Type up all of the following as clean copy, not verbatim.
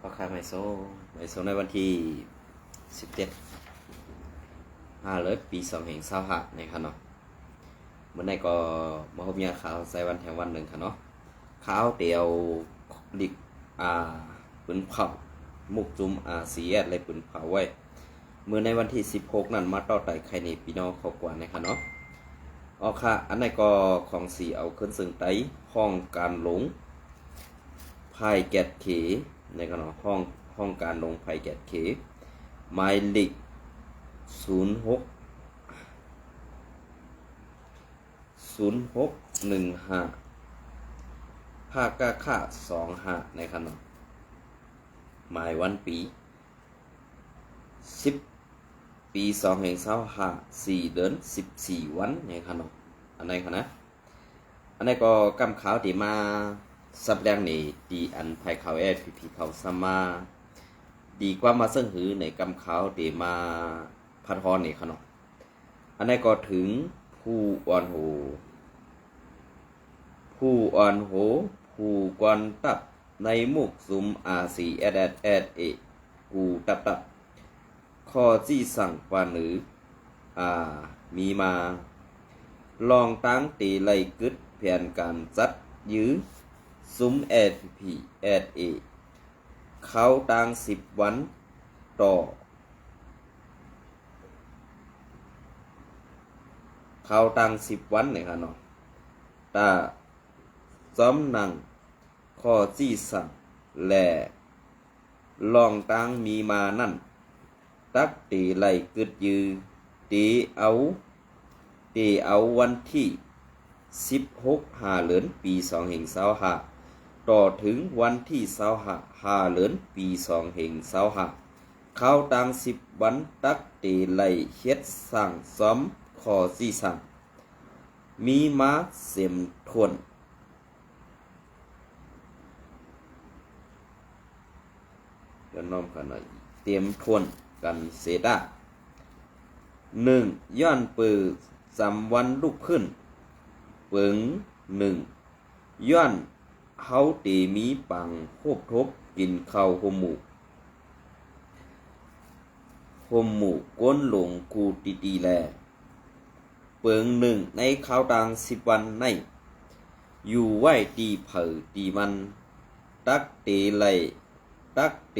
พอขายไมโซในวันที่17 5 ปี2525นะครับเนาะเมื่อไหร่ก็มาพบยาข่าวใส่วันแถววันหนึ่งค่ะเนาะข่าวเดียวลิกปืนเผามุกจุ่มCSอะไรปืนเผาไว้เมื่อในวันที่16นั้นมาต่อไต่ไข่ในปีน้องเขากว่านะครับเนาะอ๋อค่ะอันไหนก็ของสีเอาขึ้นซึ่งไต้ห้องการหลงภายแกดเขในขณะห้องการลงภายแกดเขหมายเลข0615ภาคกะค่า25ในขณะหมายวันปี10 ปี2525 4 เดือน 14 วันในขณะอันไหนคะนะอันไหนก็กำขาวที่มาสับแรงนี่ดีอันภายเขาพีเขาสมาดีกว่ามาเสื่อหือในกำขาวที่มาพัดฮอนนี่ขนาดอันนี้ก็ถึงผู้อ่อนโหผู้กวนตับในมุกซุมRCSSA กูตับข้อที่สั่งปาหรือมีมาลองตั้งตีไลกึดแผนการจัดยื้อซุ้ม SPSA เขาตั้ง10 วันต่อเขาตั้ง10 วันเลยครับเนาะตาซ้อมนังข้อที่สั่งและลองตั้งมีมานั่นตักตีไลกึดยือตีเอาวันที่16 เดือนปี2525ต่อถึงวันที่25 เดือนปี2525เขาตั้ง10 วันตักตีไลเฮ็ดสั่งซ้อมข้อที่สั่งมีมาเสียมทวนกันน้อมกันหน่อยเตรียมทวนกันเสดา1ย้อนปือ3 วันลุกขึ้นเปิง1ย้อนเฮาตีมีปังโคบทบกินข้าวหมหมูก้นหลงกูตีแลเปิง1ในข้าวตัง10 วันในอยู่ไหวตีเผอตีมันตักเตไหลตักเต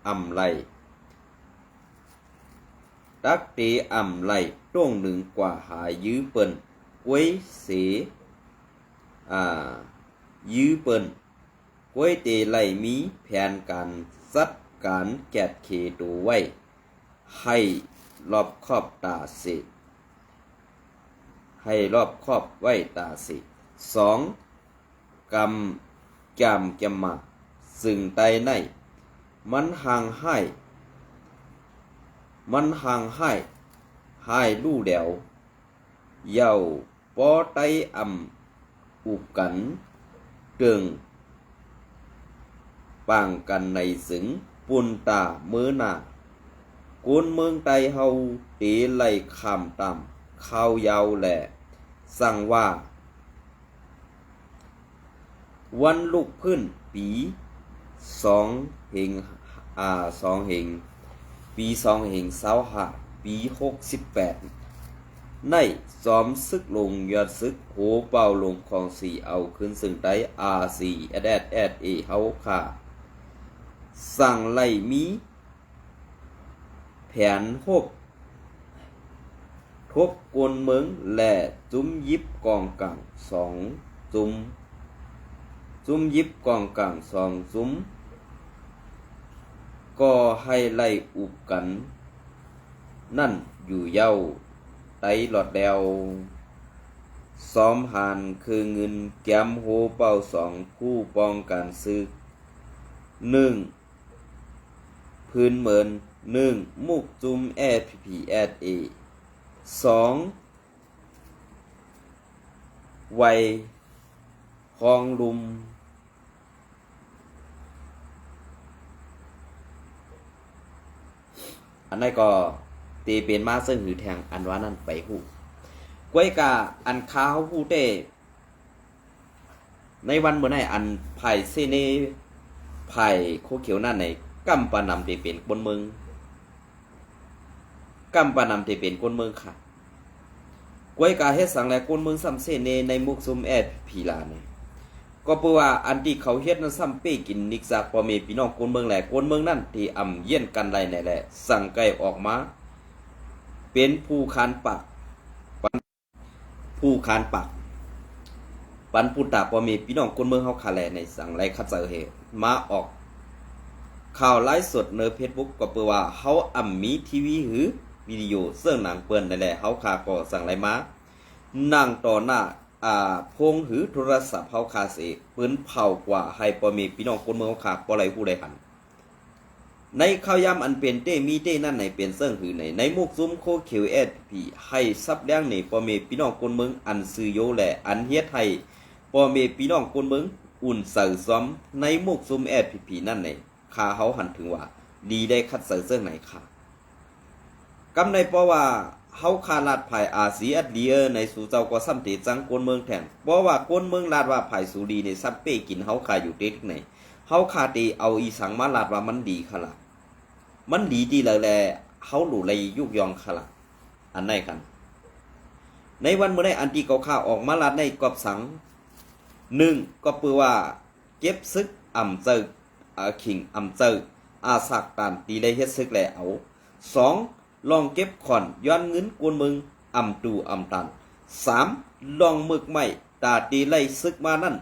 อ่ำไหลตักเตอ่ำไหลต้ง1กว่าหายยื้อเปิ้นไว้เสยื้อเปิ้นไว้เตไหลมีแผนการจัดการแกดเขตัวไว้ให้รอบคอบตาเสให้รอบคอบไว้ตาเส2กำจำมาซึ่งไตในมันห่างให้ลู่เดวเย้าปอไตอุกันเติงปางกันในสึงปุนตาเมื่อนากุนเมืองไตเฮาตีไหลคำต่ำข้าวยาวแหละสั่งว่าวันลุกพื้นปี2 เหงปี2525ปี68ในซ้อมซึกลงยอดซึกโหเป่าลงของสีเอาขึ้นซึ่งไต้ RCSSA เฮาค่ะสั่งไล่มีแผนทบกวนเมืองและจุ้มยิบกองกลาง2 จุ้มยิบกองกลาง2 จุ้มก็ให้ไล่อุบกันนั่นอยู่เย้าไตหลอดแดวซ้อมหานคือเงินแก้มโหเป่า2ผู้ป้องกันซึก1พื้นเหมือน1มุกจุมSPSA 2ไวคลองลุมอันนั้นก็ตีเป็นมาซึ่งหือแทงอันว่านั่นไปหูกวยกาอันข้าวผู้เต้ในวันเมื่อไหร่อันไผ่เซเน ภายโคเขียวนั่นในกำปานำที่เป็นคนเมืองกำปานำที่เป็นคนเมืองค่ะกวยกาเฮ็ดสังแลคนเมืองซ้ำเส้นในมุกซุมแอดพีลาเนี่ยก็เพราะว่าอันที่เขาเฮ็ดนั้นซ้ำเป้กินนิกจากพ่อแม่พี่น้องคนเมืองแหละคนเมืองนั่นที่อ่ำเยี่ยนกันไรนี่แหละสั่งไก่ออกมาเป็นผู้คานปากผู้คานปากปันพุตตาพ่อแม่พี่น้องคนเมืองเฮาคาแลในสั่งไรคัดเจอเฮมาออกข่าวไลฟ์สดใน Facebook ก็เปิดว่าเฮาอ่ำมีทีวีหรือวิดีโอเสื่องหนังเปิ้นนั่นแหละเฮาคาก็สั่งไรมานั่งต่อหน้าพงหรือโทรศัพท์เฮาคาเสปืนเผากว่าให้พ่อแม่พี่น้องคนเมืองเฮาคาบ่ไหลฮู้ได้หันในข่าวยามอันเป็นเต้มีเต้นั่นในเป็นเสื่องหือในมุกซุมโคเขียวแอดพีให้ซับแดงในพ่อแม่พี่น้องคนเมืองอันซื้อโยแหละอันเฮ็ดให้พ่อแม่พี่น้องคนเมืองอุ่นเสือซ้อมในมุกซุมแอดพีนั่นในคาเฮาหันถึงว่าดีได้คัดเสือเสื่องไหนค่ะกำในเพราะว่าเฮาคาลาดภายอาซีอัดเลียในสู่เจ้าก็ซ้ำเตจังคนเมืองแทนเพราะว่าคนเมืองลาดว่าภายสุรีในซับเป้กินเฮาคาอยู่เด็กไหนเฮาคาตีเอาอีสังมาลาดว่ามันดีค่ะล่ะมันดีดีแล้วแลเฮาหลู่เลยยุกยองค่ะล่ะอันไหนกันในวันเมื่อได้อันที่เขาข่าออกมาลาดในกอบสัง1ก็เปือว่าเก็บซึกอ่ำเจอขิงอ่ำเจออาสักตานตีเลยเฮ็ดซึกแลเอา2ลองเก็บขอนย้อนเงินกวนมึงอ่ำตูอ่ำตัน3ลองมึกใหม่ตาตีไล่ซึกมานั่น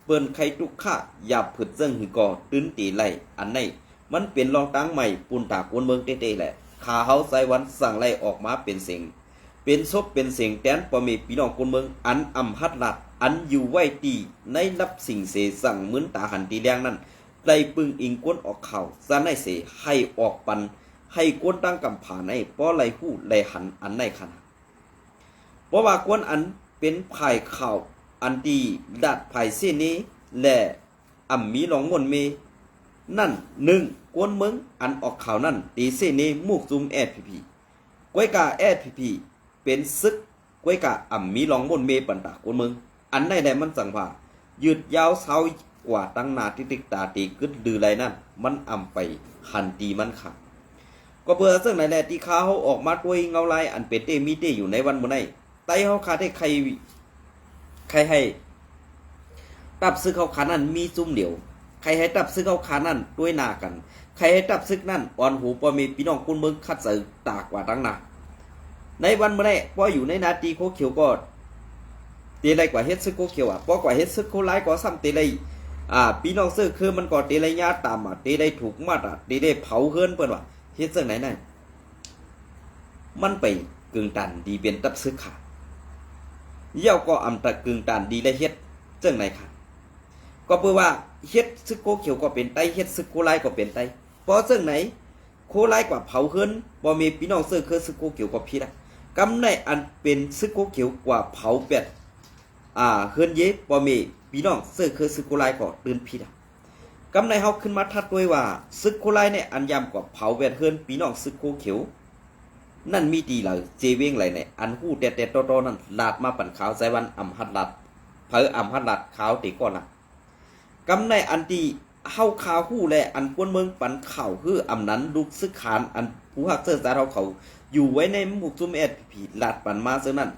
เปิ้นใครทุกข้าอย่าผึดเจิงหือก่อตื้นตีไล่อันไหนมันเป็นรองตั้งใหม่ปูนตากวนเมืองเต้ๆแหละขาเฮาใส่วันสั่งไล่ออกมาเป็นเสียงเป็นศพเป็นเสียงแตนปอมีพี่น้องคนเมืองอันอำหัดลัดอันอยู่ไว้ตีในรับสิ่งเสสั่งเหมือนตาหันตีแดงนั่นไล่ปึงอิงก้นออกเข่าซะในเสให้ออกปันให้ก้นตั้งกำผาในป้อไล่หู้ไล่หันอันในขนาดเพราะว่าก้นอันเป็นภายข่าวอันดีดัดภายเส้นนี้และอ่ำมีหลงมนเมนั่น1กวนเมืองอันออกข่าวนั่นตีเส้นนี้มุกซุมแอดพีกวยกาแอดพีเป็นซึกกวยกาอ่ำมีหลงมนเมปันตากวนเมืองอันใดใดมันสั่งว่ายืดยาวเศร้ากว่าตั้งนาที่ติกตาตีกึดดือไรนั่นมันอ่ำไปหันตีมันขาดก็เพื่อซึ่งไหนแหละที่ข้าเขาออกมาด้วยเงาลายอันเป็นเตมีเตอยู่ในวันมื้อนี้ไต้เขาคาได้ใครให้ตับซึกเขาขานั่นมีซุ่มเดียวใครให้ตับซึกเขาขานั่นด้วยหน้ากันใครให้ตับซึกนั่นอ่อนหูปอมีพี่น้องคนเมืองคัดเสือตากว่าตั้งนาในวันมื้อนี้พออยู่ในนาตีโคเขียวก็เตะไรกว่าเฮ็ดซึกโคเขียวพอกว่าเฮ็ดซึกโคไลก็ซ้ำเตะไรพี่น้องซึกคือมันก็เตะไรญาตามเตะได้ถูกมาตรเตะได้เผาเฮือนเปิ้นว่าเฮ็ดจังไหนนั่นมันไปกึ่งตันดีเป็นตับซึกค่ะเย่าก็อำตะกึ่งตันดีและเฮ็ดจังไหนค่ะก็เพื่อว่าเฮ็ดซึกโคเขียวก็เป็นไตเฮ็ดซึกโคไลก็เป็นไตเพราะจังไหนโคไลกว่าเผาเฮือนบ่มีพี่น้องซึกคือซึกโคเขียวก็ผิดกำในอันเป็นซึกโคเขียวกว่าเผาเป็ดเฮือนเย็บบ่มีพี่น้องซึกคือซึกโคไลก็ตื่นผิดกำในเฮาขึ้นมาทัดด้วยว่าซึกโคไลเนี่ยอันยำกว่าเผาแวดเฮือนพี่น้องซึกโคเขียวนั่นมีดีเลยเจเวงไหลเนี่ยอันหู้แต่โตๆนั่นลาดมาปั่นขาวใส่วันอำหัดลัดเผออำหัดลัดขาวตีก่อนล่ะกำในอันที่เฮาขาวหู้แลอันกวนเมืองปั่นข่าวคืออำนั้นลูกซึกขานอันผู้ฮักเสื้อสาเราเขาอยู่ไว้ในหมู่ซุ่มแอดพีลาดปั่นมาซึ่งนั่น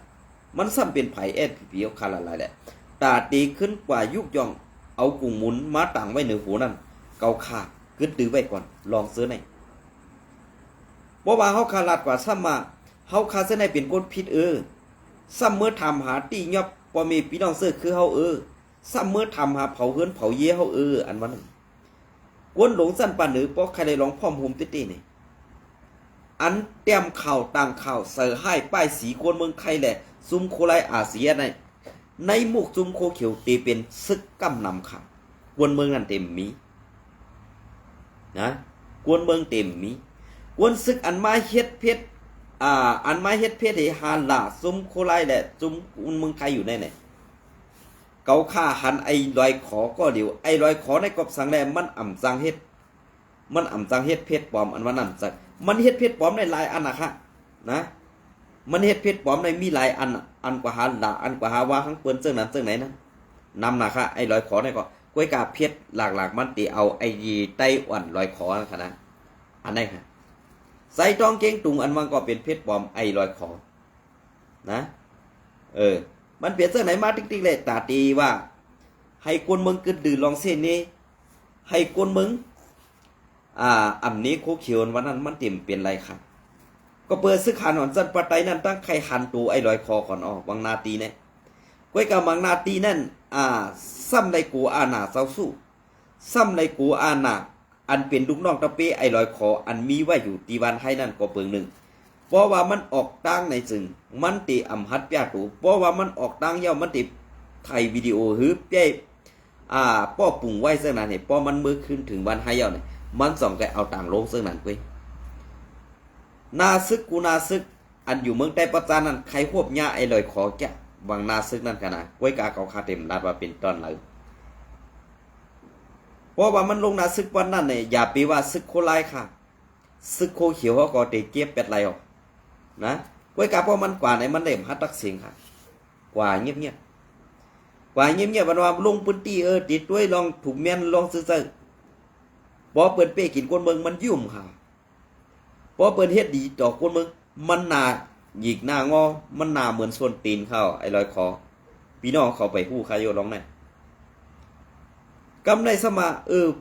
มันซ้ำเป็นไผแอดพีเอาคาละลายแหละตาตีขึ้นกว่ายุกย่องเอากุ้งหมุนมาต่างไว้เหนือหัวนั่นเกาขากึดดื้อไว้ก่อนลองซื้อในเพราะว่าเฮาคาลาดกว่าซ้ำมาเฮาคาเส้นในเป็นคนผิดซ้ำเมื่อทำหาตียอบบ่มีพี่น้องซื้อคือเฮาซ้ำเมื่อทำหาเผาเฮือนเผาเย่เฮาอันวันนั้นกวนหลงสั้นปานหรือเพราะใครได้ลองพร้อมหุมตินี่อันเตรียมข่าวต่างข่าวเสือให้ป้ายสีกวนเมืองไข่แหละซุ่มโคไลอาเซียในหมู่ซุ่มโคเขียวตีเป็นซึกกำนำค่ะกวนเมืองนั่นเต็มมีนะกวนเมืองเต็มมีกวนซึกอันมาเฮ็ดเพชรอันมาเฮ็ดเพชรให้ฮานล่ะซุ่มโคไลแหละซุ่มเมืองไข่อยู่ในไหนเกาฆ่าหันไอ้ลอยขอก็เดี๋ยวไอ้ลอยขอในกบสังแลมันอ่ำจังเฮ็ดเพชรปลอมอันว่านั่นจักมันเฮ็ดเพชรปลอมในหลายอันนะคะนะมันเฮ็ดเพชรปลอมในมีหลายอันกว่าหาล่ะอันกว่าหาว่าทั้งเปิ้นเจิงนั้นเจิงไหนนะนำนะคะไอ้ลอยขอในก็ กล้วยกาเพชรหลักๆมันตีเอาไอดีไต้อ่อนลอยคอนะนะอันนี้ค่ะใส่ตองเก่งตุงอันมันก็เป็นเพชรปลอมไอลอยคอนะมันเปลี่ยนเสื้อไหนมาติ๊กๆเลยตาตีว่าให้คนมึงกึดดื่นลองเส้นนี้ให้คนมึงอันนี้โคเขียววันนั้นมันเต็มเป็นไรครับก็เปิดซื้อขานหอนจันปะไตนั่นตั้งใครหันตูไอลอยคอก่อนออกวังนาตีเนี่ยก้อยกับวังนาตีนั่นซ้ำในกูอาณาเศร้าสู้ซ้ำในกูอาณาอันเป็นลูกน้องตะเปไอลอยคออันมีไว้อยู่ตีวันให้นั่นก็เปิงหนึ่งเพราะว่ามันออกตั้งในจึงมันตีอำหัดเปียตูเพราะว่ามันออกตั้งเย้ามันติไทยวิดีโอหือเปียป้อปุ่งไว้เสื้อนั้นเนี่ยป้อมันมือขึ้นถึงวันให้เย้าเนี่ยมันส่องแกเอาต่างโลกเสื้อนั้นไปนาซึกกูนาซึกอันอยู่เมืองใต้ปัจจานั้นใครควบญาไอลอยคอแกวางนาซึกนั่นกันนะก้วยกาเขาคาเต็มนัดว่าเป็นตอนไหนเพราะว่ามันลงนาซึกวันนั้นเนี่ยอย่าไปว่าซึกโคไลค่ะซึกโคเขียวเขาก็เตะเก็บเป็ดไรออกนะก้วยกาเพราะมันกว่าไหนมันเล่มฮัตตักเสียงค่ะกว่าเงียบกว่าเงียบวันว่าลงพื้นที่ติดด้วยลองถูกเมียนลองซื้อพอเปิดเป้กินคนเมืองมันยุ่มค่ะพอเปิดเฮ็ดดีต่อคนเมืองมันหนาหยิกหน้างอมันหนาเหมือนส่วนตีนเข้าไอ้ลอยคอพี่น้องเขาไปผู้คายโยร้องนั่นกำในสมา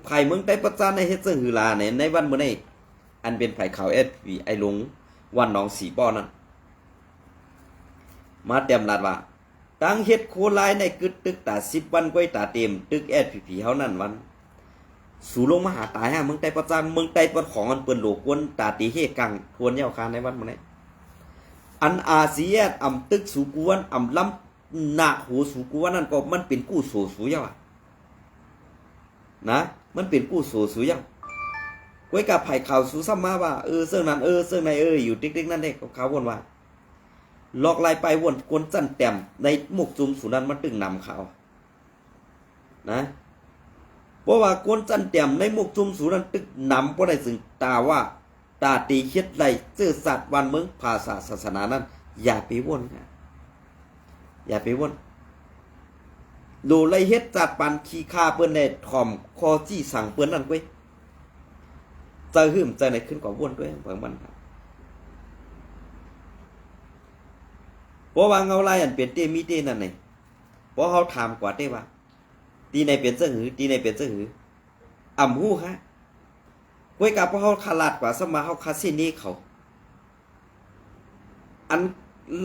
ไผ่เมืองใต้ประจานในเฮ็ดเสื้อหือลาในวันเมื่อนี้อันเป็นไผ่ขาววีไอ้ลุงวันน้องสีป้อนั่นมาเตรียมลาดว่าตั้งเฮ็ดโคลายในกึดตึกตา10วันก้อยตาเต็มตึกพีเฮานั่นวันสู่ลงมาหาตายฮะเมืองใต้ประจานเมืองใต้ปนของอันเปิ้นโลกวนตาตีเฮกังทวนเยาวคานในวันมื้อนี้อันอาเซียนอำตึกสู่กวนอำลำนาหูสู่กวนนั่นก็มันเป็นกู้โสสู่เยานะมันเป็นกู้โสสู่เยาก้อยกับไผ่ข่าวสู่ซ้ำมาว่าเสื้อนั้นเสื้อในอยู่ติ๊กๆนั่นเด้เขาวนว่าหลอกลายไปวนกวนจันแต้มในหมกจุมสุนั้นมันตึงนำเขานะเพราะว่ากวนจันแต้มในหมกจุมสุนั้นตึกนำเพราะได้ซึ่งตาว่าตาตีเฮ็ดไรเสื้อสัตว์วันเมืองภาษาศาสนานั้นอย่าไปวนนะอย่าไปวนโลไรเฮ็ดจัดปันขี้คาเปิ้นในถ่อมคอจี้สั่งเปิ้นนั่นเว้ยจะหืมใจในขึ้นกว่าวนด้วยเพิ่งมันเพราะว่าเงาลายอันเป็นเตมีเตนั่นนี่เพราะเขาถามกว่าเตว่าตีในเป็นเสื้อหือตีในเป็นเสื้อหืออ่ำหู้ฮะก้วยกับเพราะเขาขลาดกว่าสมาเขาคาซินี่เขาอัน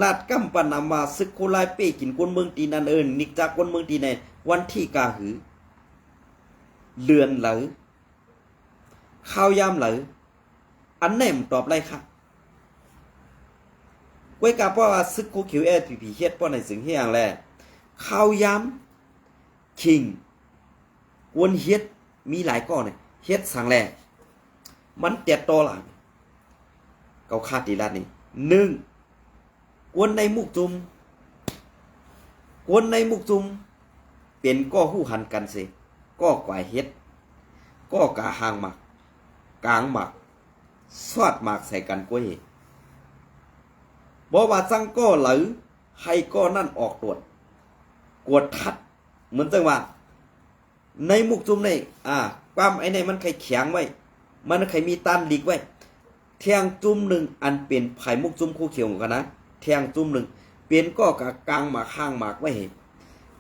ลาดกำปนามาซึกโคลายเป้กินคนเมืองตีนันนิกจากคนเมืองตีในวันที่กาหือเลือนเหลอข้าวยามเหลออันแหนมตอบไรค่ะก้วยกับเพราะว่าซึกโคเขียวพีเฮ็ดเพราะในสิ่งที่อย่างแรกข้าวยามคิงวนเฮ็ดมีหลายก้อนเนี่ยเฮ็ดสั่งแรกมันเจ็ดตัวหลังเขาคาดดีลาดนี่1กวนในมุกจุมเป็นก็หู้หันกันสิก็กวายเฮ็ดก็กะหางหมักกลางหมักสอดหมักใส่กันกล้วยบอกว่าจังก็เหลือให้ก็นั่นออกตรวจกวดทัดเหมือนจังว่าในมุกจุมในความไอ้ในมันใครแข็งไว้มันใครมีตันหลีกไว้แทงจุ่มหนึ่งอันเป็นไผ่มุกจุ่มคู่เขียวกันนะแทงจุ่มหนึ่งเป็นก็กะกลางหมากข้างหมากไว้เห็น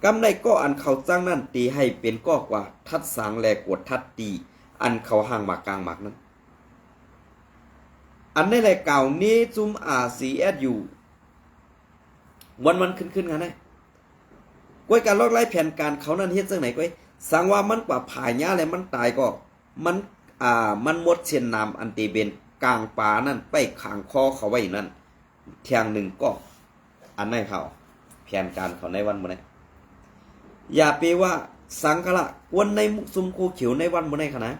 กำในก็อันเขาจ้างนั่นตีให้เป็นก็กว่าทัดสางแลกวดทัดตีอันเขาห่างหมากกลางหมากนั้นอันในแหละเก่านี้จุ่มRCSUวันขึ้นกันนะก้อยการลอกไล่แผนการเขานั่นเฮ็ดจังไหนก้อยสังว่ามันกว่าผายหญ้าแล้วมันตายก็มันหมดเช่นน้ำอันตีเบนกลางป่านั่นไปขางคอเขาไว้นั่นเทียงหนึ่งก็อันไหนเขาแผนการเขาในวันมื้อนี้อย่าไปว่าสังฆละกวนในมุกซุมโคเขียวในวันมื้อนี้ค่ะนะ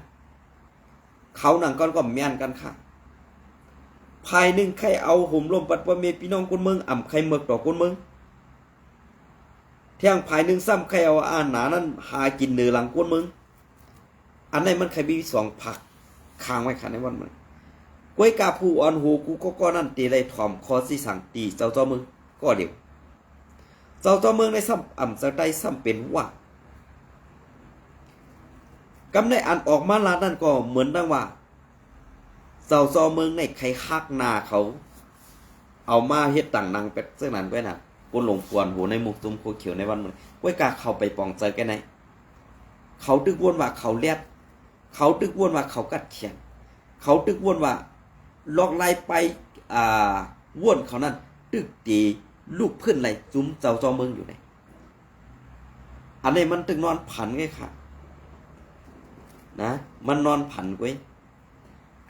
เขาหนังก้อนก็แม่นกันค่ะภายหนึ่งใครเอาห่มลมปัดว่าเมพี่น้องคนเมืองอ่ำใครเมือกต่อคนเมืองเที่ยงภายหนึ่งซ้ำใครเอาอาหนานั้นหากินเนื้อหลังคนเมืองอันไหนมันใครมี2ผักค้างไว้ค่ะในวันมันก้วยกาผู้อ่อนหูกูก็นั่นตีไรถ่อมคอสิสั่งตีเจ้าเมืองก็เดียวเจ้าเมืองในซ้ำอ่ำจะได้ซ้ำเป็นว่า กำในอันออกมาลานั่นก็เหมือนดังว่าเจ้าซอเมืองในใครคักหน้าเขาเอามาเฮ็ดต่างนางเป็ดเสื้อนั้นไว้น่ะกนหลงปวนหูในหมุกตุ้มโคเขียวในวันมื้อก้วยกาเข้าไปปองใจแกไหนเขาตึกวนว่าเขาเลียดเขาตึกวนว่าเขากัดเขียนเขาตึกวนว่าลอกไล่ไปว่นเขานั่นตึกตีลูกเพื่อนไรจุ้มเจ้าจอเมืองอยู่ไหนอันนี้มันตึกนอนผันไงค่ะนะมันนอนผันไว้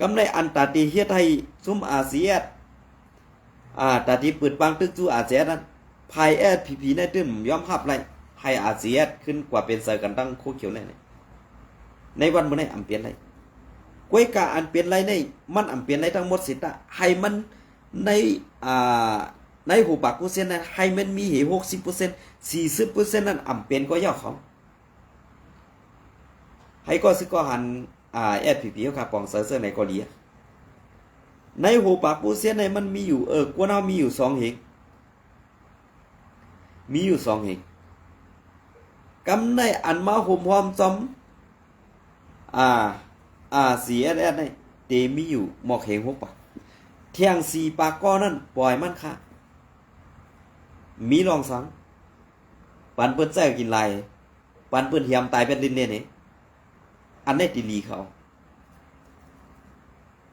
กำไรอันตาตีเฮ็ดให้ซุ้มอาเซียนตาตีเปิดปังตึกจูอาเซียนนั้นภายแอดผีในตึ้มยอมรับไรให้อาเซียนขึ้นกว่าเป็นเซอร์กันตั้งโคเขียวในวันมื้อนี้อำเปลี่ยนไรก้วยกาอันเปลี่ยนไรในมันอำเปลี่ยนไรทั้งหมดสิตะให้มันในหูปากกูเส้นนั้นให้มันมีเหตุ60% 40% นั้นอำเป็นก็ย่อเขาให้ก็ซึก็หันแอดผีเขาค่ะปองเซอร์ในเกาหลีในหูปากกูเส้นในมันมีอยู่กวนเฮามีอยู่2เหงมีอยู่2เหงกำในอันมาห่มหอมจอมสีแอดในเตมีอยู่หมอกเหง6ปากเที่ยง4ปากก้อนั่นปล่อยมันค่ะมีรองสังปันเปิ้นแจ้กินลายปันเปิ้นเหียมตายเป็นลิ้นเนี่ยนี่อันนี้ติลีเขา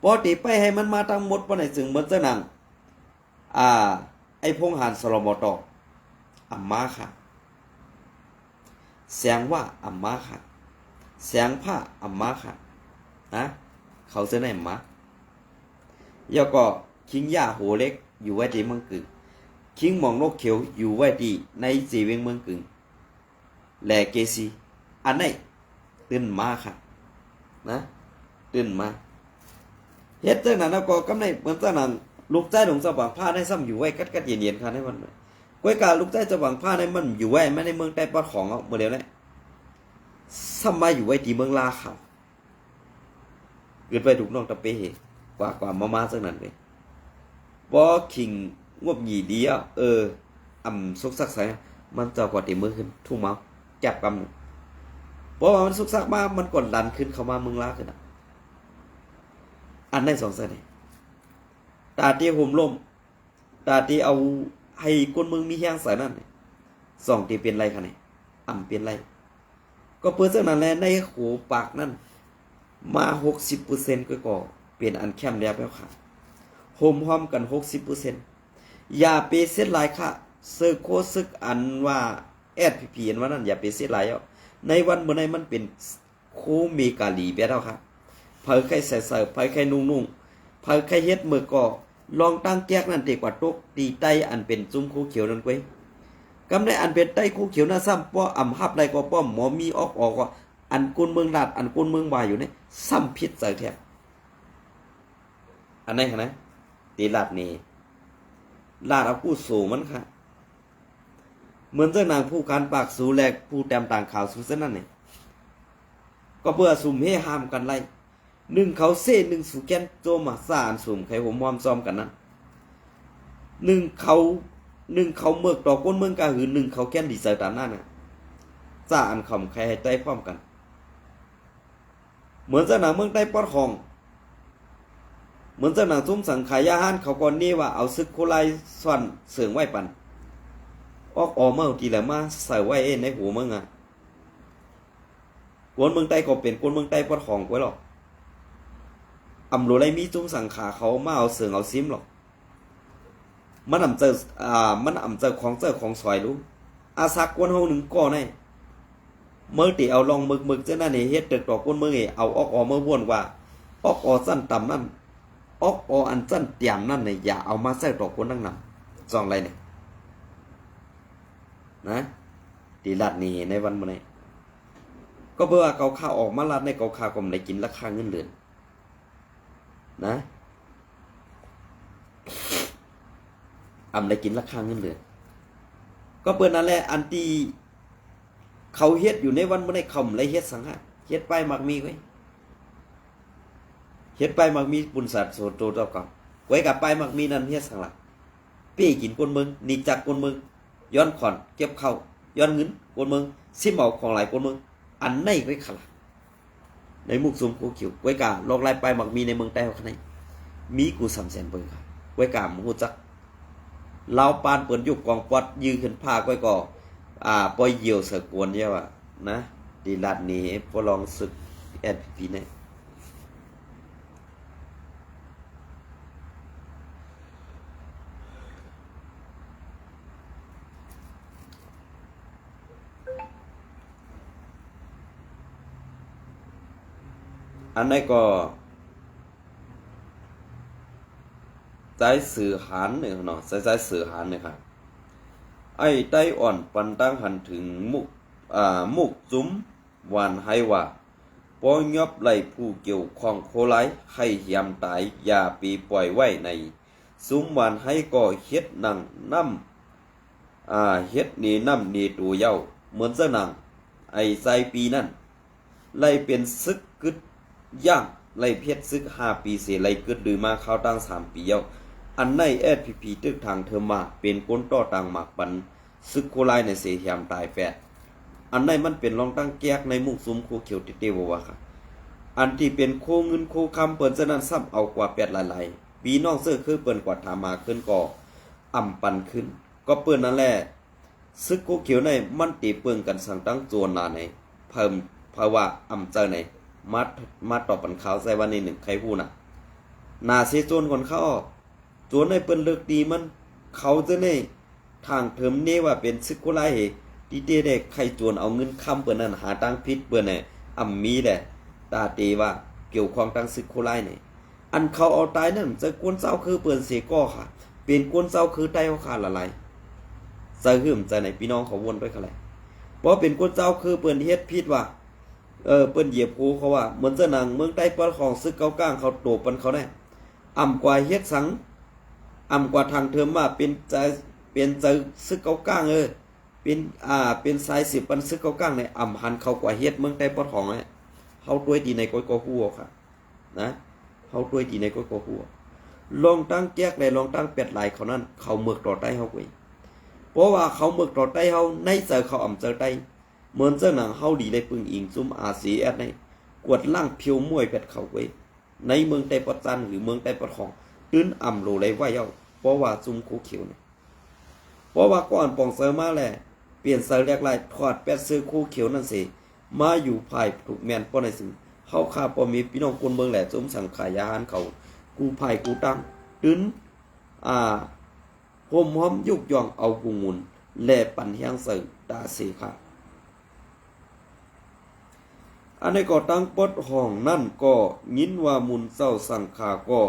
ปอติไปให้มันมาทั้งหมดปานไหนจึงเหมือนเจ้าหนังไอ้พงหานสลมตออัมมาค่ะแสงว่าอัมมาค่ะแสงผ้าอัมมาค่ะนะเขาเสื้อในอัมมาแล้วก็คิงย่าโหเล็กอยู่ไว้ที่เมืองกึ่งคิงมองนกเขียวอยู่ไว้ที่ในสีเวียงเมืองกึ่งแหล่เกซีอันไหนตื่นมาค่ะนะตื่นมาเฮ็ดจังนั้นแล้วก็กำในเหมือนจังนั้นลูกใจหลงสว่างผ้าได้ซ้ำอยู่ไว้กัดเย็นๆค่ะในวันก้วยกาลูกใจสว่างผ้าในมันอยู่ไว้ไม่ในเมืองใต้ปอดของเอาเมื่อเดียวนี้ซ้ำมาอยู่ไว้ที่เมืองลาเขาเกิดไปถูกน้องตะเปกว่ามาจังนั้นเลยบ่ขิงงบหยีดีอ่ำสุกซักใสมันจะกว่าตีมือขึ้นทุ่งเมาจับกำเพราะว่ามันสุกซักมามันกดดันขึ้นเข้ามาเมืองลาขึ้นอันได้2เส้นตาที่ห่มลมตาที่เอาให้คนเมืองมีแห้งใส่นั่น2ที่เป็นไรคะเนี่ยอ่ำเป็นไรก็เปิดเส้นนั้นแหละในหูปากนั่นมา 60% ก็เป็นอันแคมแล้วแล้วค่ะห่มพร้อมกัน 60%อย่าไปเสียหลายค่ะเซอร์โคซึกอันว่าแอดพีอันว่านั่นอย่าไปเสียหลายในวันมื้อนี้มันเป็นโคเมกาลีไปแล้วค่ะเผยไข่ใส่เผยไข่นุ่งเผยไข่เฮ็ดมือก็ลองตั้งแก๊กนั่นดีกว่าตกตีไตอันเป็นจุ้มคูเขียวนั่นก้วยกำได้อันเป็นไตคูเขียวน่ะซ้ำป้ออำหับได้ก็ป้อมหมอมีออกก็อันกุนเมืองลาดอันกุนเมืองวายอยู่นี่ซ้ำพิษใส่แท้อันไหนคะนะตีลาดนี่ลาดเอาผู้สูมันค่ะเหมือนเจ้านางผู้การปากสูแลกผู้แต้มต่างข่าวสูเส้นนั่นนี่ก็เพื่อสุ่มเฮห้ามกันไล่1เขาเซ่1สู่แกนโจมาสานสุ่มไข่ผมมอมซ้อมกันนั้น1เขาเมือกดอกก้นเมืองกะหือ1เขาแกนดีเซอร์ตามหน้าน่ะสานคำใครให้ใต้พร้อมกันเหมือนเจ้านางเมืองใต้ปอดของเหมือนเจ้าหนังซุ้มสังขายาหันเขาก่อนนี้ว่าเอาซึกโคไลส่วนเสืองไว้ปันออกมาทีละมาใส่ไว้ในหูมึงกวนเมืองใต้ก็เป็นกวนเมืองใต้ปอดของไว้หรอกอำโลไรมีซุ้มสังขาเขามาเอาเสืองเอาซิมหรอกมันอำเจอของสอยรู้อาซักกวนเฮาหนึ่งก่อแน่เมื่อตีเอาลองมึกเจ้านั่นเฮ็ดตึกดอกกวนเมืองเอาออกเมื่อวนว่าออกสั้นต่ำนั่นออกอันสั้นเตียมนั่นเนี่ยอย่าเอามาใส่ดอกคนนั่งนำ2อะไรเนี่ยนะตีลาดนี่ในวันมื้อนี้ก็เบื่อเกาข้าวออกมาลาดในเกาข้าวก็ไม่ได้กินราคาเงินเดือนนะได้กินราคาเงินเดือนก็เปิ้นนั่นแหละอันที่เขาเฮ็ดอยู่ในวันมื้อนี้เขาเลยเฮ็ดสังหารเฮ็ดไปมักมีไว้เฮ็ดไปมักมีปุนสัตว์โสโตเจ้าก่อนไว้กับไปมักมีนั่นเฮ็ดสังหลักเป้กินคนเมืองนี่จักคนเมืองย้อนขอนเก็บเข้าย้อนเงินคนเมืองซิมเอาของหลายคนเมืองอันไหนไว้ขลัก ในมุกซุมโคเขียวไว้กาลอกลายไปมักมีในเมืองใต้ข้างในมีกู300,000เบิ่งค่ะไว้กาหมูจักลาวปานเปิ้นยุบกองปอดยื้อขึ้นพากไว้ก็ปล่อยเหี่ยวสะกวนเยาว่านะดีลัดนี้พอลองศึก SPP เนี่ยอันนี้ก็ใจสื่อหานเนี่ยเนาะใจสื่อหานเนี่ยครับไอ้ไต้อ่อนปันตั้งหันถึงมุกจุ้มหวานให้ว่าปอยอบไหลผู้เกี่ยวข้องโคไลไข่เหียมตายอย่าปีปล่อยไว้ในซุ้มหวานให้ก็เฮ็ดหนังน้ำเฮ็ดนี่น้ำนี่ตัวเย้าเหมือนเจ้าหนังไอ้ใจปีนั่นไล่เป็นซึกกึดย่างไล่เพชรซึก5 ปีเสียไล่กึดหรือมาเข้าตั้ง3 ปีเย้าอันใน SPP ตึกทางเธอมาเป็นก้นต่อต่างหมากปันซึกโคไลในเสียเหียมตายแปดอันในมันเป็นรองตั้งแก๊กในมุกซุมโคเขียวติเตวว่าค่ะอันที่เป็นโคเงินโคคำเปิ้นซะนั้นซ้ำเอากว่า8หลายๆปีน้องเสื้อคือเปิ้นกว่าถามาขึ้นก็อ่ำปันขึ้นก็เปิ้นนั่นแหละซึกโคเขียวในมันตีเปิ้นกันสั่งตั้งโจรลาในเพิ่มเพราะว่าอ่ำเจอในมาตอบปันขาวใส่วันนี้1ใครฮู้น่ะนาเสโจรคนเขาโจรในเปิ้นเลิกดีมันเขาจะในทางเทิมเนว่าเป็นซึกโคไลที่เด็กใครจวนเอาเงินค้ำเปิ้นนั้นหาตังพิษเปิ้นน่ะมีแหละตาเตว่าเกี่ยวข้องตังซึกโคไลนี่อันเขาเอาตายนั่นจะกวนเจ้าคือเปิ้นเสก้อค่ะเป็นกวนเจ้าคือไตเขาขาดละลายสะหึมใจในพี่น้องเขาวนไปเขาแหละบ่เป็นกวนเจ้าคือเปิ้นเฮ็ดผิดว่าเปิ้นเหยียบภูเขาว่าเหมือนจะหนังเมืองใต้ปะของซึกเก้าก้างเขาโตปันเขาได้กว่าเฮ็ดสังกว่าทางเทิมมาเป็นใจซึกเก้าก้างเป็นสาย10ปันซึกเก้าก้างในหันเขากว่าเฮ็ดเมืองใต้ปะของเนี่ยเฮาตัวยดีในก้อยกอฮู้ค่ะนะเฮาตัวยดีในก้อยกอฮู้ลองตั้งแก๊กได้ลองตั้งเป็ดหลายเขานั้นเขาเมือกต่อใต้เฮาไว้เพราะว่าเขาเมือกต่อใต้เฮาในเจอเขาเจอใต้เหมือนเจ้าหนังเฮาดีได้ปึงอิงซุมRCSในกวดล่างเพียวมวยเป็ดเขาไว้ในเมืองใต้ปะจันหรือเมืองใต้ปะของตื้นโลเลยว่าเย้าเพราะว่าซุมโคเขียวเนี่ยเพราะว่าก่อนปองเซอร์มาแลเปลี่ยนเซอร์แรกหลายถอดเป็ดซื้อโคเขียวนั่นสิมาอยู่ภายถูกแมนป้อในสิ่งเฮาข้าป้อมีพี่น้องคนเมืองแหละซุมสังขายาหารเขากูภายกูตั้งตื้นโฮมหอมยุกย่องเอากุงุนแลปันเฮียงเซอร์ตาเสค่ะอันนี้ก็ตั้งปดห้องนั่นก็ยินว่ามุนเจ้าสังขาก็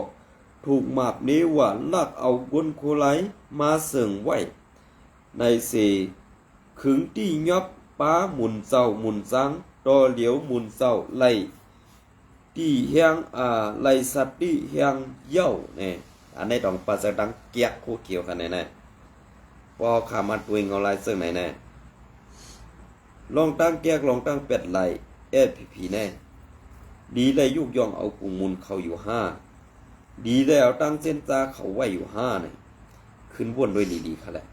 ถูกหมากนี้ว่าลักเอากวนโคไลมาเสิงไว้ในเสขึงที่ยับป้ามุนเจ้ามุนจังตอเหลียวมุนเจ้าไล่ที่เฮียงไล่สัตว์ที่เฮียงเย้าเนี่ยอันนี้ต้องปัสดังเกียกโคเขียวกันแน่ๆพอขามาตัวเองเอาลายเสิงไหนแน่ลองตั้งเกียกลองตั้งเป็ดไหลSPP แน่ดีเลยยุกย่องเอากุงมุนเขาอยู่5ดีแล้วตั้งเส้นตาเขาไว้อยู่5เนี่ยขึ้นวนด้วยดีๆค่ะแหละ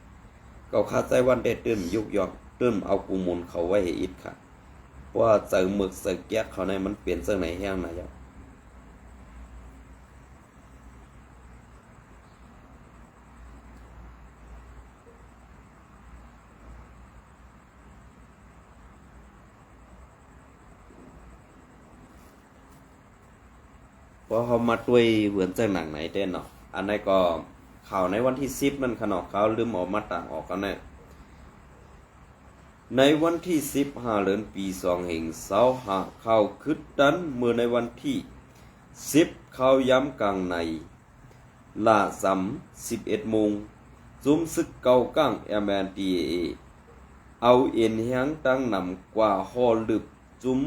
ก็คาใจวันได้เติมยุกย่องเติมเอากุงมุนเขาไว้ให้อิดค่ะเพราะว่าเจอหมึกเจอแก๊กเขาในมันเปลี่ยนเสื้อไหนแห้งไหนยับพอเขามาด้วยเหมือนเจ้าหนังไหนเต้นเนาะอันนี้ก็ข่าวในวันที่10นั่นขนาดเขาลืมออกมาต่างออกกันแน่ในวันที่15เดือนปี2565ข่าวคึดดันเมื่อในวันที่10ข่าวย้ำกลางในล่าซ้ำ11 โมงจุ้มซึกเก่าก้าง MNDAA เอาเอ็นเฮียงตั้งนำกว่าฮอลึบจุ้ม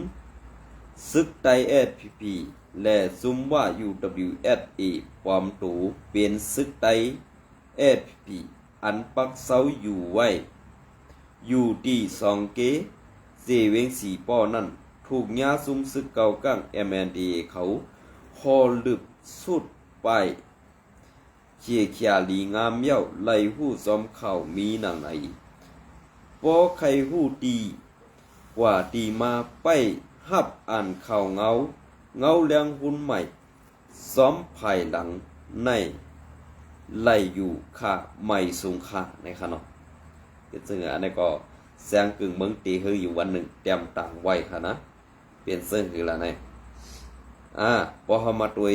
ซึกไต SPP และซุมว่า UWSA ความตูเป็นซึกไต SPP อันปักเสาอยู่ไว้อยู่ที่2 เกเสเวง4 ป้อนั่นถูกยาซุมซึกเก่าก้าง MNDAA เขาฮอลึบสุดไปเขียเขียลีงามเย้าไหลหู้ซ้อมเข่ามีหนังไหนปอไข่หู้ดีกว่าดีมาไป ฮับอ่านข่าวเงาเลี้ยงหุ้นใหม่ซ้อมภายหลังในไล่อยู่ค่าใหม่สูงค่าในขนมซึ่งอันนี้ก็แสงกึ่งเมืองตีคืออยู่วันหนึ่งเตรียมต่างไว้ค่ะนะเปลี่ยนเสื้อคือละไงพอเขามาตัว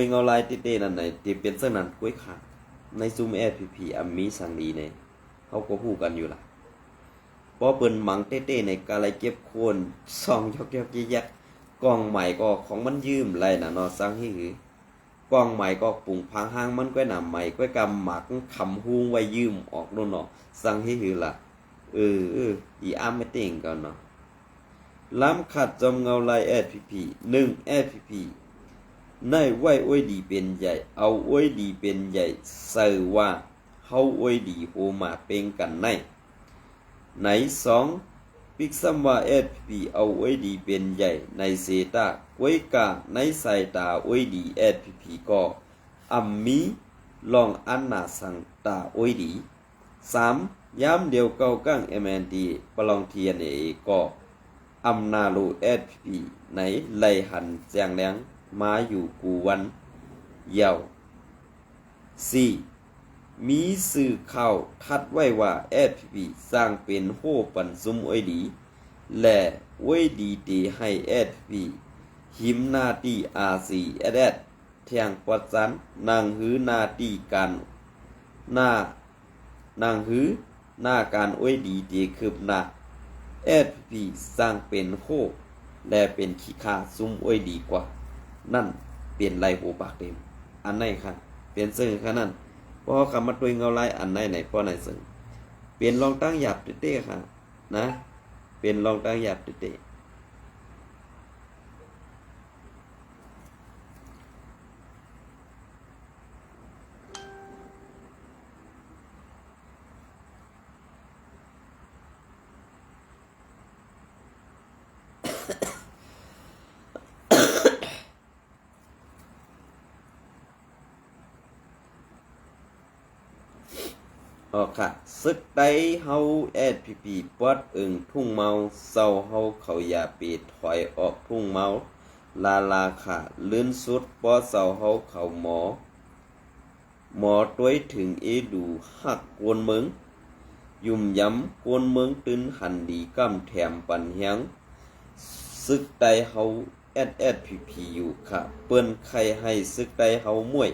เงาลายเต้ๆนั่นไหนที่เป็นเสื้อนั้นกุ้ยขาดในซูมFPPมีสังดีเนี่ยเขาก็พูดกันอยู่ล่ะพอเปิ้นหมังเต้ๆในกาไรเก็บโคนซองยอกๆแยกๆกล้องใหม่ก็ของมันยืมไรน่ะเนาะสังที่คือกล้องใหม่ก็ปุ่งพังห้างมันก็หนำใหม่ก็กำหมักคำฮูงไว้ยืมออกโน่นเนาะสังที่คือล่ะอีอ้ามไม่เต่งกันเนาะล้ำขัดจอมเงาลายFPP 1 FPP ในไว้อวยดีเป็นใหญ่เอาอวยดีเป็นใหญ่เสื่อว่าเฮาอวยดีโฮมาเป็นกันไหน2ปิกซัมว่าFPP เอาอวยดีเป็นใหญ่ในเซตากวยกาในสายตาอวยดีFPP ก็มีลองอันนาสังตาอวยดี3ย้ำเดียวเก้ากั้ง MND ปลองเทียนก็นาโลFPP ในไลหันแจงแรงมาอยู่กูวันเยาว4มีสื่อข่าวทัดไว้ว่าFPP สร้างเป็นโฮปันซุมอวยดีและอวยดีตีให้ FPP หิมนาตีRCSS แทงปัดสันนางหือนาตีการนางหือหน้าการอวยดีตีคืบหน้าFPP สร้างเป็นโฮและเป็นขี้ข้าซุมอวยดีกว่านั่นเปลี่ยนลายหูปากเต็มอันไหนค่ะเปลี่ยนซึ่งค่ะนั่นเพราะคำมาตัวเงาลายอันไหนเพราะไหนซึ่งเปลี่ยนลองตั้งหยาบเต้ๆค่ะนะเปลี่ยนลองตั้งหยาบเต้ค่ะซึกใดเฮาFPP ปอดทุ่งเมาเศร้าเฮาเขาอย่าปีถอยออกทุ่งเมาลาค่ะลื่นสุดปอเศร้าเฮาเขาหมอต้วยถึงดูหักกวนเมืองยุ่มย้ำกวนเมืองตื้นหันดีกำแถมปันเฮียงซึกใดเฮาFPP อยู่ค่ะเปิ้นใครให้ซึกใดเฮามวย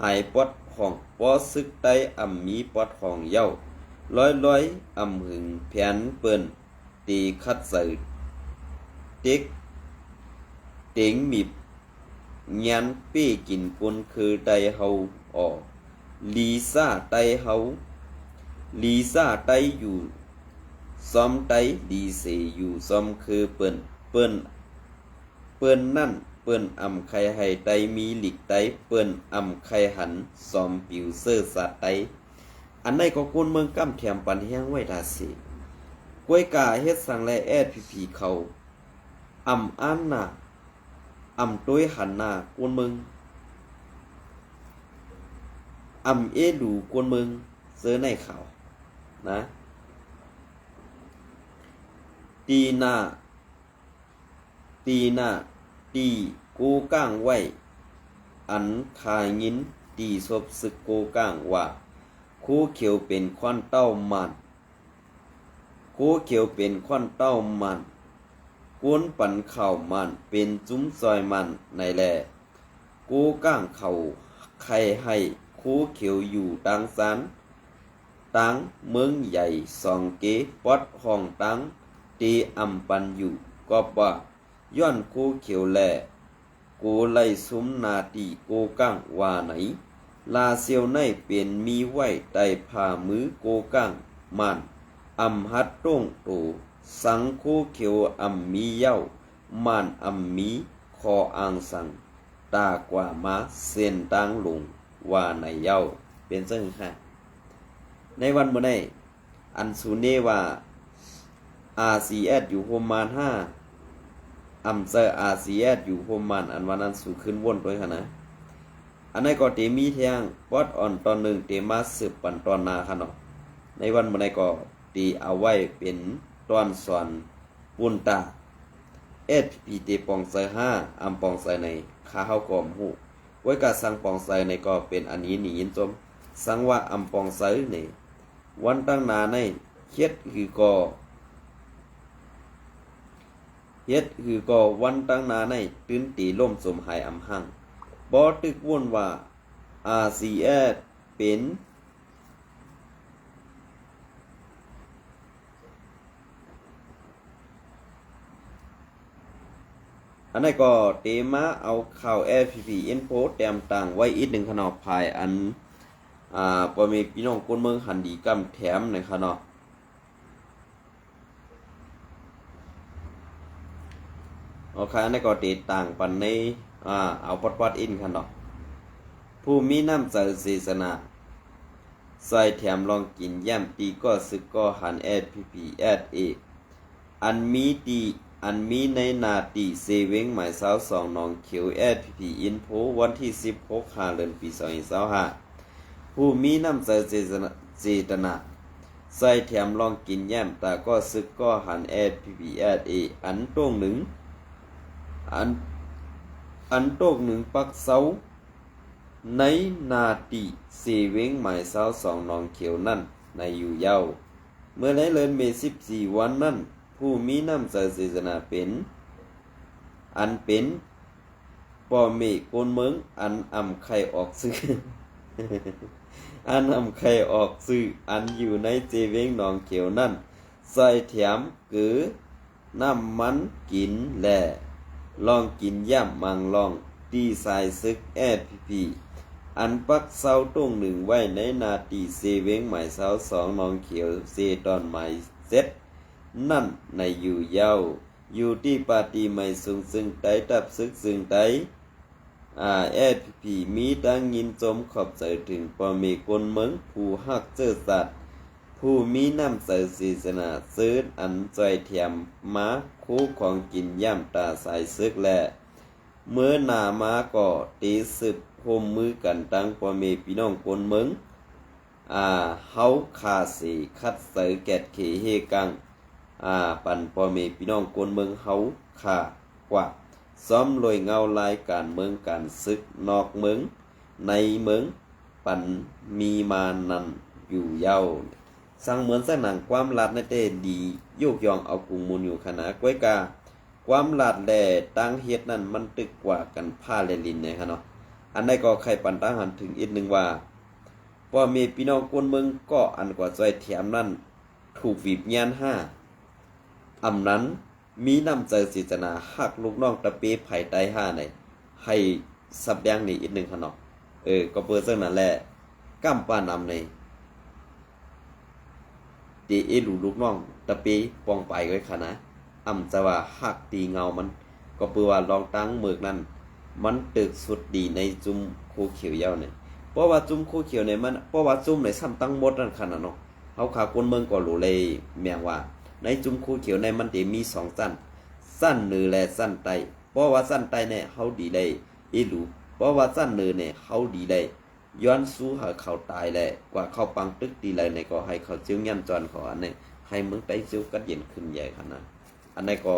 หายปอดของปอซึกใดมีปอดของเย้าร้อยหึงแผนเปิ้นตีคัดใส่เต็กเต็งมีบยันเป้กินคนคือไตเฮาลีซ่าไตเฮาลีซ่าไตอยู่ซ้อมไตลีเสอยู่ซ้อมคือเปิ้นนั่นเปิ้นใครให้ไตมีหลิกไตเปิ้นใครหันซ้อมปิวเซอร์สัตไตอันใดก็คนเมืองกำแถมปันแห้งไว้ดาสิกวยกาเฮ็ดสังแลFPP เขาอันน่ะต้วยหันหน้ากวนเมืองดูกวนเมืองเสื้อในเขานะตีหน้าตีกูก้างไว้อันคายยินตีศพศึกกูก้างว่าคู่เขียวเป็นควันเต้ามันคู่เขียวเป็นควันเต้ามันกวนปั่นเข่ามันเป็นจุ้มซอยมันในแลกูก้างเข่าใครให้คู่เขียวอยู่ดังสันตังเมืองใหญ่สองเกปอดห้องตังตีปันอยู่ก็ว่าย้อนคู่เขียวแลกูไล่ซุ้มนาตีกูก้างว่าไหนลาเซียวในเป็นมีไว้ใต้ผ่ามือกูก้างมันหัดต้งโตสังคู่เขียวมีเย้ามันมีคออ่างสังตากว่ามาเส้นตังลงว่าในเย้าเป็นซึ่งค่ะในวันเมื่อนี้อันสูเนว่า RCS อยู่โฮมาน5เซอร์ RCS อยู่โฮมานอันวันนั้นสู่ขึ้นวนด้วยค่ะนะอันนั้นก็เตมีเทียงปอดอ่อนตอนหนึ่งเตมาสืบปันตอนนาค่ะเนาะในวันเมื่อนี้ก็ ตีเอาไว้เป็นตอนสอนปุนตาFPP เตปองไซ5อำปองไซในขาเฮากอมหูไว้กะสังปองไซในก็เป็นอันนี้หนียินจมสังว่าอำปองไซในวันตั้งนาในเฮ็ดคือก็วันตั้งนาในตื้นตีล่มสมหายอำหังบ่ตึกวนว่า RCS เป็นอันนี้ก็เตมาเอาข่าว FPP Info แต้มต่างไว้อีกหนึ่งขนอภายอันบ่มีพี่น้องคนเมืองหันดีกำแถมในขนอเอาค่ะอันนี้ก็เตต่างปันในเอาปัดอินขนอผู้มีน้ำใจศาสนาใส่แถมลองกินย่ำตีก็สึกก็หัน FPP SA อันมีในนาตีเซเวงหมาย22นองเขียว FPP Info วันที่16เดือนปี2025ผู้มีน้ำใจเจตนาใส่แถมลองกินแย้มแต่ก็ซึกก็หัน FPP SA อันโต้งหนึ่งปักเสาในนาตีเซเวงหมาย22นองเขียวนั่นในอยู่เย้าเมื่อไรเลินเม14วันนั่นผู้มีน้ำใจศาสนาเป็นป่อเมกนเมืองอันอำไข่ออกซื้อ อันอำไข่ออกซื้ออันอยู่ในเจเวงหนองเขียวนั่นใส่แถมกือน้ำมันกินแหล่ลองกินย่ำมังลองตีสายซึกFPPอันปักเสาตรงหนึ่งไว้ในนาตีเซเวงหมายเสา2นองเขียวเซตอนหมายเซ็ตนั่นในอยู่เย้าอยู่ที่ปาตีไม่สูงซึ่งไตตับซึกซึ่งไตFPP มีดังยินจมขอบใจถึงป่อมีคนเมืองผู้ฮักเจอสัตว์ผู้มีน้ำใจศาสนาซื้ออันใจเทียมม้าคู่ของกินย่ำตาสายซึกและเมื่อหน้าม้าก็ตีสืบโฮมมือกันตั้งป่อมีพี่น้องคนเมืองเฮาคาสีคัดเสยแกดเขเฮกังปั่นป่อมีพี่น้องคนเมืองเฮาคากว่าซ้อมลอยเงาลายการเมืองการศึกนอกเมืองในเมืองปันมีมานันอยู่เย้าสั่งเหมือนสนังความลัดในเตดีโยกยองเอากุงมูลอยู่ขนาดก้วยกาความลัดแลตั้งเฮ็ดนั่นมันตึกกว่ากันผ้าเลลินเนี่ยครับเนาะอันใดก็ใครปันตั้งหันถึงอีกหนึ่งว่าพอมีพี่น้องคนเมืองก็อันกว่าใจแถมนั่นถูกวีบยาน5อำนั้นมีน้ำใจศาสนาหักลูกน้องตะเปไผ่ไต5ในให้สับแดงนี่อีกหนึ่งขนอกก็เปิดเส้นนั่นแหละก้ำปานำในตีลูกน้องตะเปปองไปไว้ค่ะนะจะว่าหักตีเงามันก็เปิดว่าลองตั้งเมือกนั้นมันตึกสุดดีในจุ่มโคเขียวเย้าเนี่ยเพราะว่าจุ่มโคเขียวเนี่ยมันเพราะว่าจุ่มในซ้ำตั้งหมดนั่นขนาดเนาะเขาขาคนเมืองก็รู้เลยแม่งว่าในจุ่มคู่เขียวในมันจะมี2สั้นเหนือและสั้นใต้เพราะว่าสั้นใต้เนี่ยเขาดีเลยเพราะว่าสั้นเหนือเนี่ยเขาดีเลยย้อนสู้หาเขาตายเลยกว่าเขาปังตึกดีเลยในก็ให้เขาเจียวยันจรขออันนี้ให้เมืองใต้เจียวกัดเย็นขึ้นใหญ่ขนาดอันนี้ก็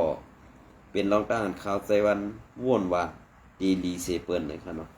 เป็นรองต้านข่าวใจวันว่นว่าดีลีเซเปิลเลยครับเนาะ